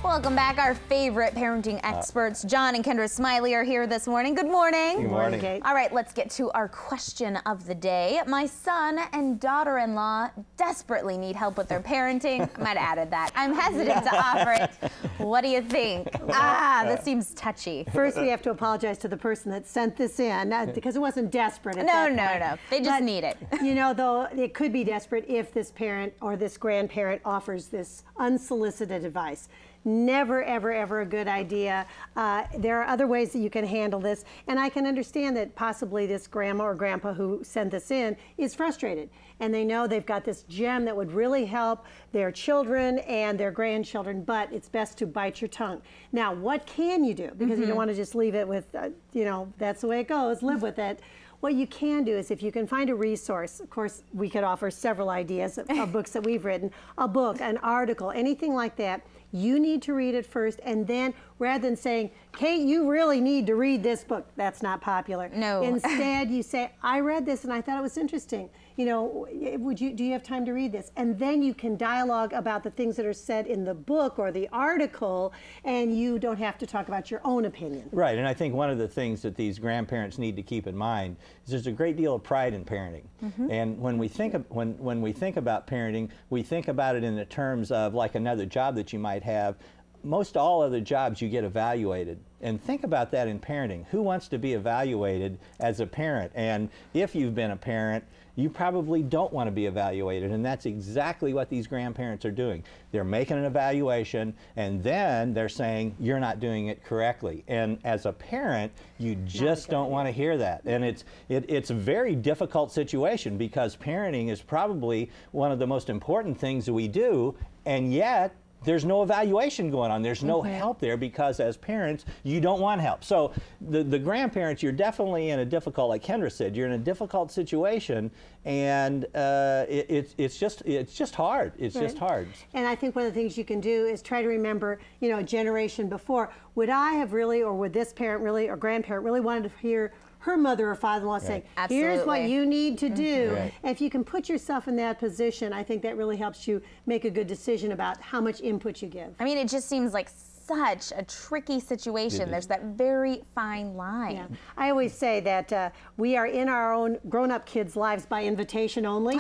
Welcome back. Our favorite parenting experts, John and Kendra Smiley, are here this morning. Good morning. Good morning, Kate. All right, let's get to our question of the day. My son and daughter-in-law desperately need help with their parenting. I might have added that. I'm hesitant to offer it. What do you think? This seems touchy. First, we have to apologize to the person that sent this in, because it wasn't desperate at No. They just But, need it. You know, though, it could be desperate if this parent or this grandparent offers this unsolicited advice. Never, ever, ever a good idea. There are other ways that you can handle this, and I can understand that possibly this grandma or grandpa who sent this in is frustrated, and they know they've got this gem that would really help their children and their grandchildren, but it's best to bite your tongue. Now, what can you do? Because you don't want to just leave it with, you know, that's the way it goes, live with it. What you can do is if you can find a resource, of course, we could offer several ideas of books that we've written, a book, an article, anything like that. You need to read it first, and then rather than saying, Kate, you really need to read this book, that's not popular. No. Instead, you say, I read this and I thought it was interesting. You know, do you have time to read this? And then you can dialogue about the things that are said in the book or the article, and you don't have to talk about your own opinion. Right, and I think one of the things that these grandparents need to keep in mind is there's a great deal of pride in parenting. And when we think when we think about parenting, we think about it in the terms of like another job that you might have. Most all other jobs you get evaluated, and think about that in parenting. Who wants to be evaluated as a parent? And if you've been a parent, you probably don't want to be evaluated, and that's exactly what these grandparents are doing. They're making an evaluation, and then they're saying you're not doing it correctly. And as a parent, you just don't want to hear that. And it's a very difficult situation, because parenting is probably one of the most important things that we do, and yet there's no evaluation going on. There's no help there, because as parents, you don't want help. So the grandparents, you're definitely in a difficult, like Kendra said, you're in a difficult situation, and it's just hard. It's just hard. And I think one of the things you can do is try to remember, you know, a generation before, would I have really, or would this parent really, or grandparent really wanted to hear her mother or father-in-law saying, here's what you need to do. And if you can put yourself in that position, I think that really helps you make a good decision about how much input you give. I mean, it just seems like such a tricky situation. There's that very fine line. Yeah. I always say that we are in our own grown-up kids' lives by invitation only,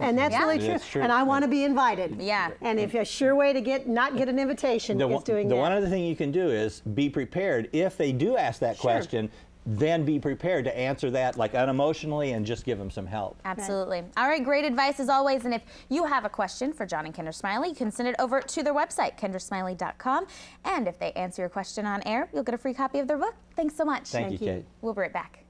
and that's really true. And I want to be invited. And if a sure way to not get an invitation is doing that. The one other thing you can do is be prepared. If they do ask that question, then be prepared to answer that like unemotionally and just give them some help. Absolutely. All right, great advice as always. And if you have a question for John and Kendra Smiley, you can send it over to their website, kendrasmiley.com. And if they answer your question on air, you'll get a free copy of their book. Thanks so much. Thank you, Kate. We'll be right back.